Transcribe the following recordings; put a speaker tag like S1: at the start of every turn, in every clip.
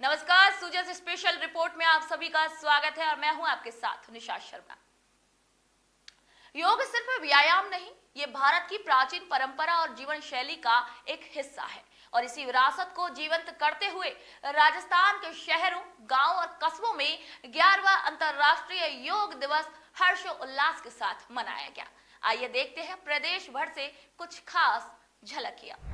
S1: नमस्कार, Sujas special report में आप सभी का स्वागत है और मैं हूं आपके साथ निशा शर्मा। योग सिर्फ व्यायाम नहीं, ये भारत की प्राचीन परंपरा और जीवन शैली का एक हिस्सा है और इसी विरासत को जीवंत करते हुए राजस्थान के शहरों, गांवों और कस्बों में 11वां अंतर्राष्ट्रीय योग दिवस हर्षोल्लास के साथ मनाया गया। आइए देखते हैं प्रदेश भर से कुछ खास झलकियां।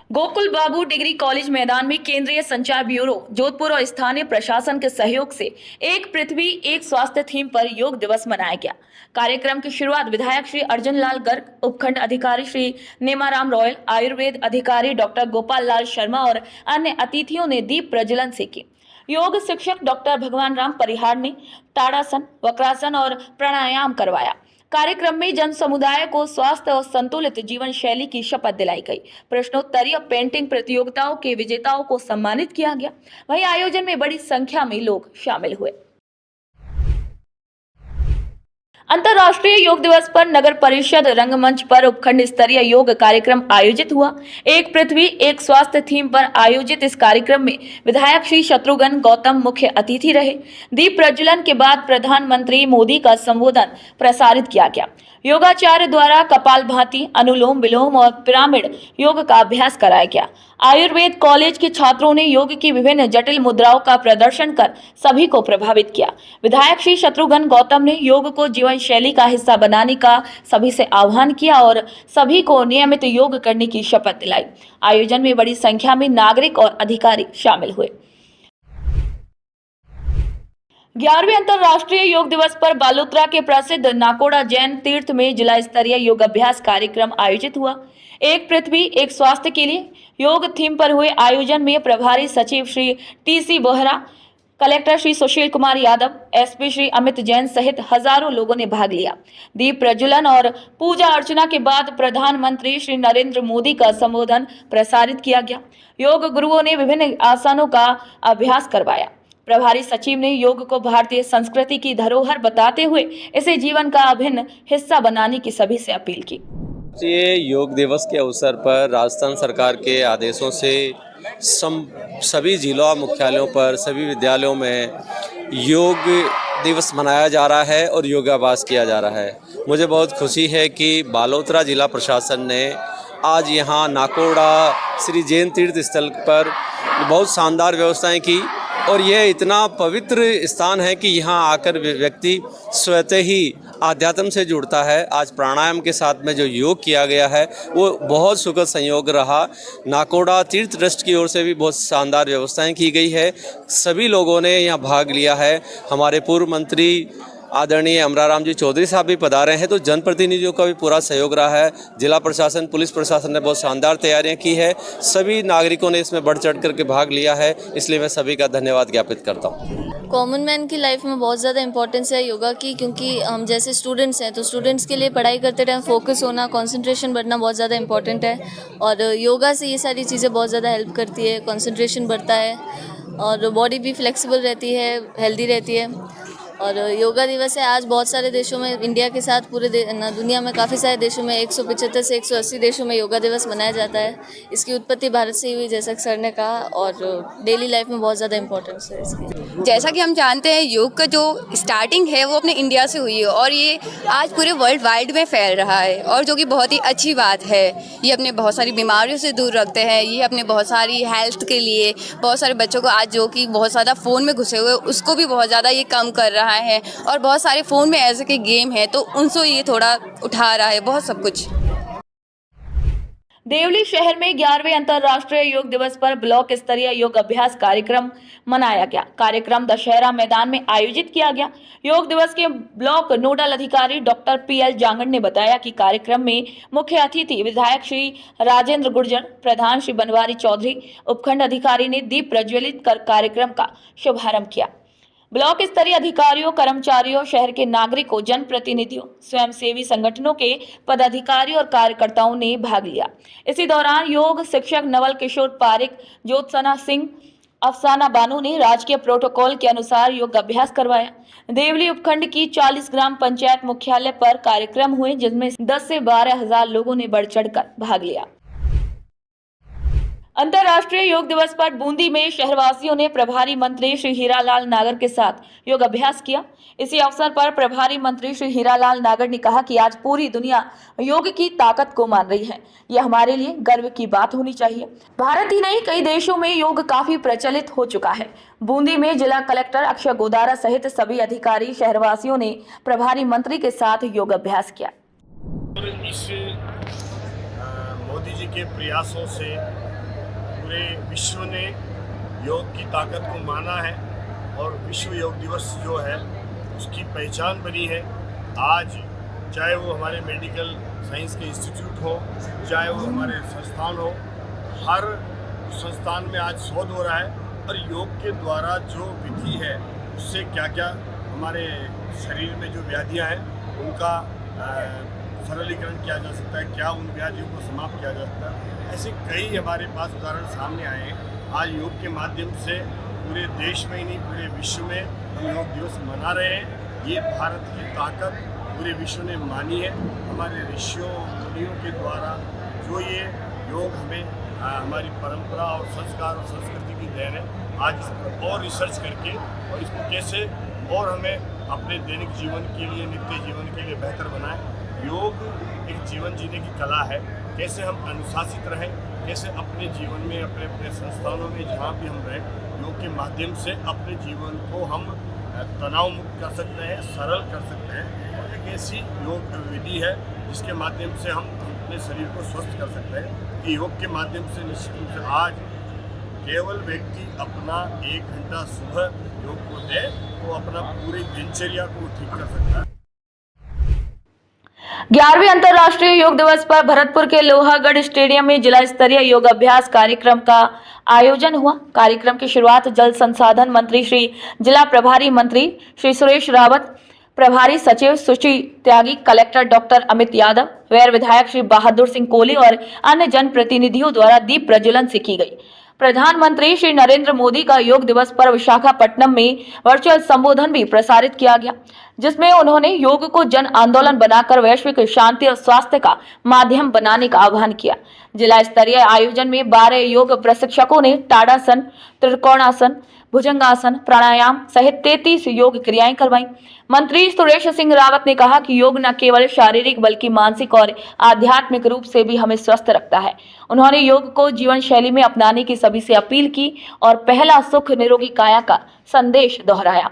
S1: गोकुल बाबू डिग्री कॉलेज मैदान में केंद्रीय संचार ब्यूरो जोधपुर और स्थानीय प्रशासन के सहयोग से एक पृथ्वी एक स्वास्थ्य थीम पर योग दिवस मनाया गया। कार्यक्रम की शुरुआत विधायक श्री अर्जुन लाल गर्ग, उपखंड अधिकारी श्री नेमाराम रॉयल, आयुर्वेद अधिकारी डॉक्टर गोपाल लाल शर्मा और अन्य अतिथियों ने दीप प्रज्वलन से की। योग शिक्षक डॉक्टर भगवान राम परिहार ने ताड़ासन, वक्रासन और प्राणायाम करवाया। कार्यक्रम में जन समुदाय को स्वास्थ्य और संतुलित जीवन शैली की शपथ दिलाई गई। प्रश्नोत्तरी और पेंटिंग प्रतियोगिताओं के विजेताओं को सम्मानित किया गया। वहीं आयोजन में बड़ी संख्या में लोग शामिल हुए। अंतर्राष्ट्रीय योग दिवस पर नगर परिषद रंगमंच पर उपखंड स्तरीय योग कार्यक्रम आयोजित हुआ। एक पृथ्वी एक स्वास्थ्य थीम पर आयोजित इस कार्यक्रम में विधायक श्री शत्रुघ्न गौतम मुख्य अतिथि रहे। दीप प्रज्वलन के बाद प्रधानमंत्री मोदी का संबोधन प्रसारित किया गया। योगाचार्य द्वारा कपालभाति, अनुलोम विलोम और पिरामिड योग का अभ्यास कराया गया। आयुर्वेद कॉलेज के छात्रों ने योग की विभिन्न जटिल मुद्राओं का प्रदर्शन कर सभी को प्रभावित किया। विधायक श्री शत्रुघ्न गौतम ने योग को जीवन शैली का हिस्सा बनाने का सभी से आह्वान किया और सभी को नियमित योग करने की शपथ दिलाई। आयोजन में बड़ी संख्या में नागरिक और अधिकारी शामिल हुए। 11वें अंतर्राष्ट्रीय योग दिवस पर बालोतरा के प्रसिद्ध नाकोड़ा जैन तीर्थ में जिला स्तरीय योग अभ्यास कार्यक्रम आयोजित हुआ। एक पृथ्वी एक स्वास्थ्य के लिए योग थीम पर हुए आयोजन में प्रभारी सचिव Shri TC. Bohra, collector Shri Sushil Kumar Yadav, SP Shri Amit Jain सहित हजारों लोगों ने भाग लिया। दीप प्रज्वलन और पूजा अर्चना के बाद प्रधानमंत्री श्री नरेंद्र मोदी का संबोधन प्रसारित किया गया। योग गुरुओं ने विभिन्न आसनों का अभ्यास करवाया। प्रभारी सचिव ने योग को भारतीय संस्कृति की धरोहर बताते हुए इसे जीवन का अभिन्न हिस्सा बनाने की सभी से अपील की।
S2: ये योग दिवस के अवसर पर राजस्थान सरकार के आदेशों से सभी जिला मुख्यालयों पर, सभी विद्यालयों में योग दिवस मनाया जा रहा है और योगाभ्यास किया जा रहा है। मुझे बहुत खुशी है कि बालोतरा जिला प्रशासन ने आज यहाँ नाकोड़ा श्री जैन तीर्थ स्थल पर बहुत शानदार व्यवस्थाएं की और यह इतना पवित्र स्थान है कि यहाँ आकर व्यक्ति स्वतः ही आध्यात्म से जुड़ता है। आज प्राणायाम के साथ में जो योग किया गया है वो बहुत सुखद संयोग रहा। नाकोड़ा तीर्थ ट्रस्ट की ओर से भी बहुत शानदार व्यवस्थाएं की गई है। सभी लोगों ने यहाँ भाग लिया है। हमारे पूर्व मंत्री आदरणीय अमराराम जी चौधरी साहब भी पधारे हैं, तो जनप्रतिनिधियों का भी पूरा सहयोग रहा है। जिला प्रशासन, पुलिस प्रशासन ने बहुत शानदार तैयारियां की है। सभी नागरिकों ने इसमें बढ़ चढ़ करके भाग लिया है, इसलिए मैं सभी का धन्यवाद ज्ञापित करता हूँ।
S3: कॉमन मैन की लाइफ में बहुत ज़्यादा इंपॉर्टेंस है योगा की, क्योंकि हम जैसे स्टूडेंट्स हैं तो स्टूडेंट्स के लिए पढ़ाई करते टाइम फोकस होना, कंसंट्रेशन बढ़ना बहुत ज़्यादा इंपॉर्टेंट है और योगा से ये सारी चीज़ें बहुत ज़्यादा हेल्प करती है। कंसंट्रेशन बढ़ता है और बॉडी भी फ्लेक्सिबल रहती है, हेल्दी रहती है। और योगा दिवस है आज बहुत सारे देशों में, इंडिया के साथ पूरे दुनिया में काफ़ी सारे देशों में 175 से 180 देशों में योगा दिवस मनाया जाता है। इसकी उत्पत्ति भारत से ही हुई, जैसा कि सर ने कहा, और डेली लाइफ में बहुत ज़्यादा इंपॉर्टेंस है इसकी।
S4: जैसा कि हम जानते हैं योग का जो स्टार्टिंग है वो अपने इंडिया से हुई है और ये आज पूरे वर्ल्ड वाइड में फैल रहा है और जो कि बहुत ही अच्छी बात है। ये अपने बहुत सारी बीमारियों से दूर रखते हैं, ये अपने बहुत सारी हेल्थ के लिए, बहुत सारे बच्चों को आज जो कि बहुत ज़्यादा फ़ोन में घुसे हुए उसको भी बहुत ज़्यादा ये कम कर रहा है और बहुत सारे फ़ोन में ऐसे के गेम हैं तो उनसे ये थोड़ा उठा रहा है बहुत सब कुछ।
S1: देवली शहर में 11वें अंतर्राष्ट्रीय योग दिवस पर ब्लॉक स्तरीय योग अभ्यास कार्यक्रम मनाया गया। कार्यक्रम दशहरा मैदान में आयोजित किया गया। योग दिवस के ब्लॉक नोडल अधिकारी डॉक्टर पी.एल. जांगड़ ने बताया कि कार्यक्रम में मुख्य अतिथि विधायक श्री राजेंद्र गुर्जर, प्रधान श्री बनवारी चौधरी, उपखंड अधिकारी ने दीप प्रज्वलित कर कार्यक्रम का शुभारंभ किया। ब्लॉक स्तरीय अधिकारियों, कर्मचारियों, शहर के नागरिकों, जनप्रतिनिधियों, स्वयंसेवी संगठनों के पदाधिकारी और कार्यकर्ताओं ने भाग लिया। इसी दौरान योग शिक्षक नवल किशोर पारिक, ज्योत्सना सिंह, अफसाना बानू ने राजकीय प्रोटोकॉल के अनुसार योग अभ्यास करवाया। देवली उपखंड की 40 ग्राम पंचायत मुख्यालय पर कार्यक्रम हुए, जिसमें 10 से 12 हजार लोगों ने बढ़ चढ़कर भाग लिया। अंतर्राष्ट्रीय योग दिवस पर बूंदी में शहरवासियों ने प्रभारी मंत्री श्री हीरालाल नागर के साथ योग अभ्यास किया। इसी अवसर पर प्रभारी मंत्री श्री हीरालाल नागर ने कहा कि आज पूरी दुनिया योग की ताकत को मान रही है। यह हमारे लिए गर्व की बात होनी चाहिए। भारत ही नहीं, कई देशों में योग काफी प्रचलित हो चुका है। बूंदी में जिला कलेक्टर अक्षय गोदारा सहित सभी अधिकारी शहरवासियों ने प्रभारी मंत्री के साथ योग अभ्यास किया।
S5: इस मोदी जी के प्रयासों से पूरे विश्व ने योग की ताकत को माना है और विश्व योग दिवस जो है उसकी पहचान बनी है। आज चाहे वो हमारे मेडिकल साइंस के इंस्टीट्यूट हो, चाहे वो हमारे संस्थान हो, हर संस्थान में आज शोध हो रहा है और योग के द्वारा जो विधि है उससे क्या क्या हमारे शरीर में जो व्याधियां हैं उनका सरलीकरण किया जा सकता है, क्या उन व्याधियों को समाप्त किया जा सकता है। ऐसे कई हमारे पास उदाहरण सामने आए हैं। आज योग के माध्यम से पूरे देश में ही नहीं पूरे विश्व में हम योग दिवस मना रहे हैं। ये भारत की ताकत पूरे विश्व ने मानी है। हमारे ऋषियों मुनियों के द्वारा जो ये योग हमें हमारी परंपरा और संस्कार और संस्कृति की देन है। आज इस पर और रिसर्च करके और इसको कैसे और हमें अपने दैनिक जीवन के लिए, नित्य जीवन के लिए बेहतर बनाएं। योग एक जीवन जीने की कला है। कैसे हम अनुशासित रहें, कैसे अपने जीवन में अपने अपने संस्थानों में जहाँ भी हम रहें, योग के माध्यम से अपने जीवन को हम तनाव मुक्त कर सकते हैं, सरल कर सकते हैं। और एक ऐसी योग विधि है जिसके माध्यम से हम अपने शरीर को स्वस्थ कर सकते हैं। योग के माध्यम से निश्चित रूप से आज केवल व्यक्ति अपना 1 घंटा सुबह योग को दे तो अपना पूरी दिनचर्या को ठीक कर सकता है।
S1: 11वें अंतर्राष्ट्रीय योग दिवस पर भरतपुर के लोहागढ़ स्टेडियम में जिला स्तरीय योग अभ्यास कार्यक्रम का आयोजन हुआ। कार्यक्रम की शुरुआत जल संसाधन मंत्री श्री जिला प्रभारी मंत्री श्री सुरेश रावत, प्रभारी सचिव सुचि त्यागी, कलेक्टर डॉक्टर अमित यादव, वैर विधायक श्री बहादुर सिंह कोहली और अन्य जनप्रतिनिधियों द्वारा दीप प्रज्वलन से की गई। प्रधानमंत्री श्री नरेंद्र मोदी का योग दिवस पर विशाखापट्टनम में वर्चुअल संबोधन भी प्रसारित किया गया, जिसमें उन्होंने योग को जन आंदोलन बनाकर वैश्विक शांति और स्वास्थ्य का माध्यम बनाने का आह्वान किया। जिला स्तरीय आयोजन में 12 योग प्रशिक्षकों ने ताड़ासन, त्रिकोणासन, भुजंगासन, प्राणायाम सहित 33 योग क्रियाएं करवाई। मंत्री सुरेश सिंह रावत ने कहा कि योग न केवल शारीरिक बल्कि मानसिक और आध्यात्मिक रूप से भी हमें स्वस्थ रखता है। उन्होंने योग को जीवन शैली में अपनाने की सभी से अपील की और पहला सुख निरोगी काया का संदेश दोहराया।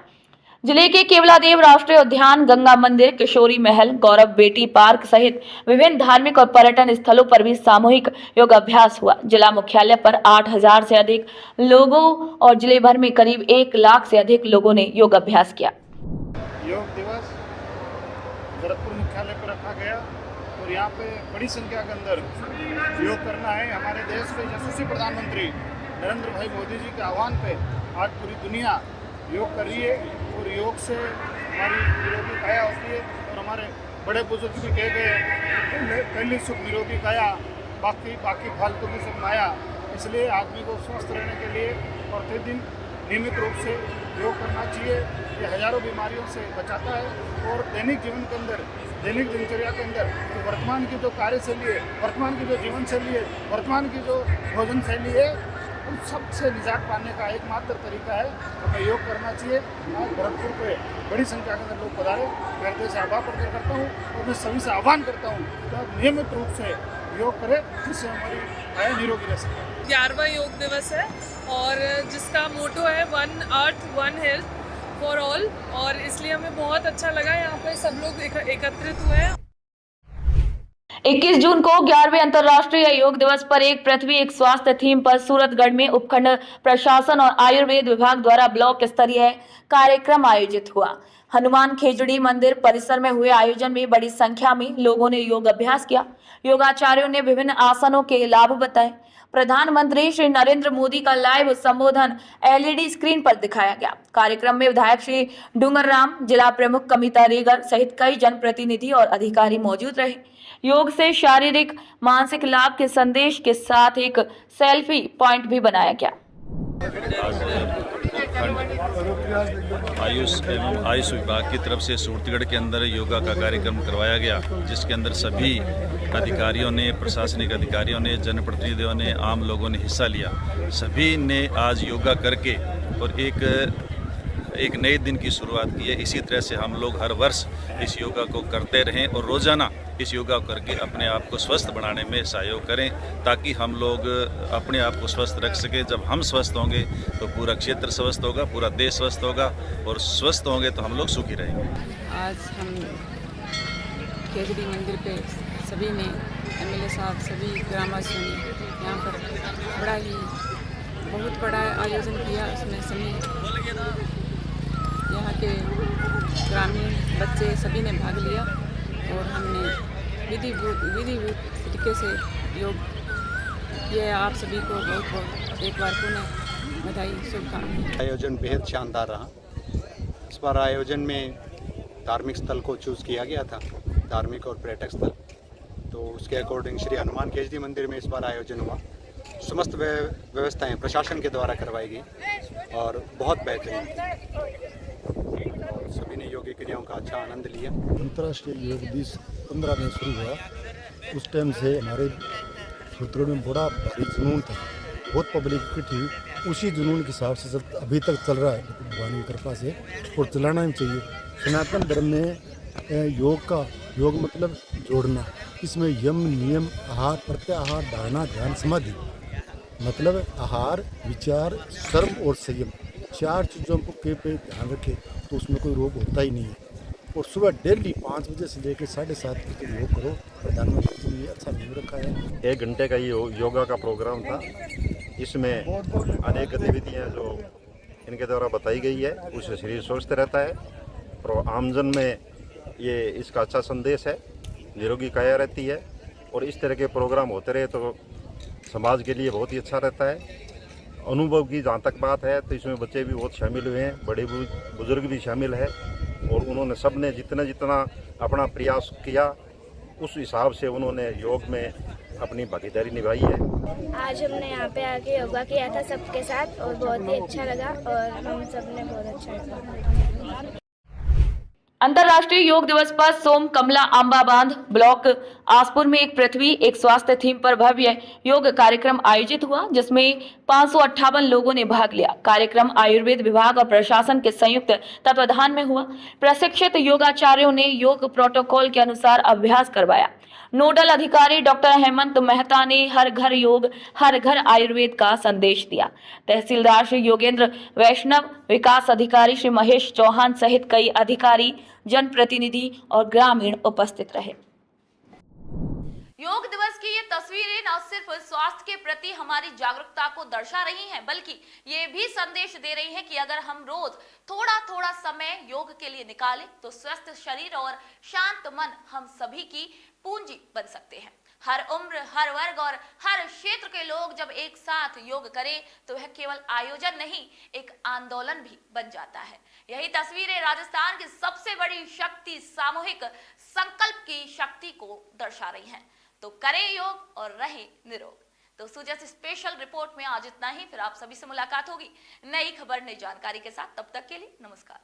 S1: जिले के केवलादेव राष्ट्रीय उद्यान, गंगा मंदिर, किशोरी महल, गौरव बेटी पार्क सहित विभिन्न धार्मिक और पर्यटन स्थलों पर भी सामूहिक योग अभ्यास हुआ। जिला मुख्यालय पर 8000 से अधिक लोगों और जिले भर में करीब 1 लाख से अधिक लोगों ने योग अभ्यास किया।
S6: योग दिवस भरतपुर मुख्यालय पर रखा गया और यहाँ पे बड़ी संख्या के अंदर योग करना है। हमारे देश के यशस्वी प्रधानमंत्री नरेंद्र भाई मोदी जी के आह्वान पे आज पूरी दुनिया योग कर रही है और योग से हमारी निरोगी काया होती है। और हमारे बड़े बुजुर्ग भी कह गए पहली सुख निरोगी काया, बाकी फालतू की सब माया। इसलिए आदमी को स्वस्थ रहने के लिए प्रतिदिन नियमित रूप से योग करना चाहिए। ये हजारों बीमारियों से बचाता है और दैनिक जीवन के अंदर, दैनिक दिनचर्या के अंदर तो वर्तमान की जो कार्यशैली है, वर्तमान की जो जीवन शैली है, वर्तमान की जो भोजन शैली है, उन सबसे निजात पाने का एकमात्र तरीका है हमें योग करना चाहिए। आज भरतपुर पे बड़ी संख्या के अंदर लोग पधारे, मैं हृदय से आभार प्रकट करता हूँ और मैं सभी से आह्वान करता हूँ कि आप नियमित रूप से योग करें जिससे हमारी काया निरोगी रह सके।
S7: 11वां योग दिवस है और जिसका मोटो है 1 अर्थ 1 हेल्थ फॉर ऑल, और इसलिए हमें बहुत अच्छा लगा यहाँ पे सब लोग एकत्रित हुए हैं।
S1: 21 जून को 11वें अंतर्राष्ट्रीय योग दिवस पर एक पृथ्वी एक स्वास्थ्य थीम पर सूरतगढ़ में उपखंड प्रशासन और आयुर्वेद विभाग द्वारा ब्लॉक स्तरीय कार्यक्रम आयोजित हुआ। हनुमान खेजड़ी मंदिर परिसर में हुए आयोजन में बड़ी संख्या में लोगों ने योग अभ्यास किया। योगाचार्यों ने विभिन्न आसनों के लाभ बताए। प्रधानमंत्री श्री नरेंद्र मोदी का लाइव संबोधन LED स्क्रीन पर दिखाया गया। कार्यक्रम में विधायक श्री डूंगर राम, जिला प्रमुख कमिता रेगर सहित कई जनप्रतिनिधि और अधिकारी मौजूद रहे। योग से शारीरिक मानसिक लाभ के संदेश के साथ एक सेल्फी पॉइंट भी बनाया गया।
S8: उत्तराखंड आयुष एवं आयुष विभाग की तरफ से सूरतगढ़ के अंदर योगा का कार्यक्रम करवाया गया, जिसके अंदर सभी अधिकारियों ने, प्रशासनिक अधिकारियों ने, जनप्रतिनिधियों ने, आम लोगों ने हिस्सा लिया। सभी ने आज योगा करके और एक नए दिन की शुरुआत की है। इसी तरह से हम लोग हर वर्ष इस योगा को करते रहें और रोज़ाना इस योगा करके अपने आप को स्वस्थ बनाने में सहयोग करें, ताकि हम लोग अपने आप को स्वस्थ रख सकें। जब हम स्वस्थ होंगे तो पूरा क्षेत्र स्वस्थ होगा, पूरा देश स्वस्थ होगा, और स्वस्थ होंगे तो हम लोग सुखी रहेंगे।
S9: आज हम केजरी मंदिर पे सभी ने, एमएलए साहब, सभी ग्रामवासियों ने यहाँ पर बहुत बड़ा आयोजन किया। उसमें सभी यहाँ के ग्रामीण बच्चे सभी ने भाग लिया और हमने विधिवत तरीके से योग किया। आप सभी को बहुत एक बार पुनः बधाई, शुभकामनाएं।
S10: आयोजन बेहद शानदार रहा। इस बार आयोजन में धार्मिक स्थल को चूज़ किया गया था, धार्मिक और पर्यटक स्थल, तो उसके अकॉर्डिंग श्री हनुमान केजरी मंदिर में इस बार आयोजन हुआ। समस्त व्यवस्थाएं प्रशासन के द्वारा करवाई गई और बहुत बेहतरीन, और सभी ने योग क्रियाओं का अच्छा आनंद लिया।
S11: अंतर्राष्ट्रीय योग दिवस 15 में शुरू हुआ, उस टाइम से हमारे सूरतगढ़ में बड़ा भारी जुनून था, बहुत पब्लिक इकट्ठी हुई। उसी जुनून के हिसाब से सब अभी तक चल रहा है भगवान की कृपा से, और चलाना ही चाहिए। सनातन धर्म में योग मतलब जोड़ना, इसमें यम, नियम, आहार, प्रत्याहार, धारणा, ध्यान, समाधि, मतलब आहार, विचार, शर्म और संयम, 4 चीज़ों को पे ध्यान रखे तो उसमें कोई रोग होता ही नहीं है। और सुबह डेली 5 बजे से लेकर 7:30 बजे तक योग करो। प्रधानमंत्री जी ने अच्छा नियम रखा है।
S12: 1 घंटे का ये योगा का प्रोग्राम था। इसमें अनेक गतिविधियाँ जो इनके द्वारा बताई गई है, उससे शरीर स्वस्थ रहता है और आमजन में ये इसका अच्छा संदेश है, निरोगी काया रहती है। और इस तरह के प्रोग्राम होते रहे तो समाज के लिए बहुत ही अच्छा रहता है। अनुभव की जहाँ तक बात है तो इसमें बच्चे भी बहुत शामिल हुए हैं, बड़े बुजुर्ग भी शामिल है, और उन्होंने सब ने जितना अपना प्रयास किया उस हिसाब से उन्होंने योग में अपनी भागीदारी निभाई है।
S13: आज हमने यहाँ पे आके योगा किया था सबके साथ और बहुत ही अच्छा लगा, और हम सब ने बहुत अच्छा किया।
S1: अंतर्राष्ट्रीय योग दिवस पर सोम कमला आंबा बांध ब्लॉक आसपुर में एक पृथ्वी एक स्वास्थ्य थीम पर भव्य योग कार्यक्रम आयोजित हुआ, जिसमें 558 लोगों ने भाग लिया। कार्यक्रम आयुर्वेद विभाग और प्रशासन के संयुक्त तत्वाधान में हुआ। प्रशिक्षित योगाचार्यों ने योग प्रोटोकॉल के अनुसार अभ्यास करवाया। नोडल अधिकारी डॉक्टर हेमंत मेहता ने हर घर योग हर घर आयुर्वेद का संदेश दिया। तहसीलदार श्री योगेंद्र वैष्णव, विकास अधिकारी श्री महेश चौहान सहित कई अधिकारी, जनप्रतिनिधि और ग्रामीण उपस्थित रहे। योग दिवस की ये तस्वीरें न सिर्फ स्वास्थ्य के प्रति हमारी जागरूकता को दर्शा रही हैं, बल्कि ये भी संदेश दे रही हैं कि अगर हम रोज थोड़ा थोड़ा समय योग के लिए निकालें तो स्वस्थ शरीर और शांत मन हम सभी की पूंजी बन सकते हैं। हर उम्र, हर वर्ग और हर क्षेत्र के लोग जब एक साथ योग करें तो वह केवल आयोजन नहीं, एक आंदोलन भी बन जाता है। यही तस्वीरें राजस्थान की सबसे बड़ी शक्ति, सामूहिक संकल्प की शक्ति को दर्शा रही हैं। तो करें योग और रहें निरोग। दोस्तों, जैसे स्पेशल रिपोर्ट में आज इतना ही। फिर आप सभी से मुलाकात होगी नई खबर, नई जानकारी के साथ। तब तक के लिए नमस्कार।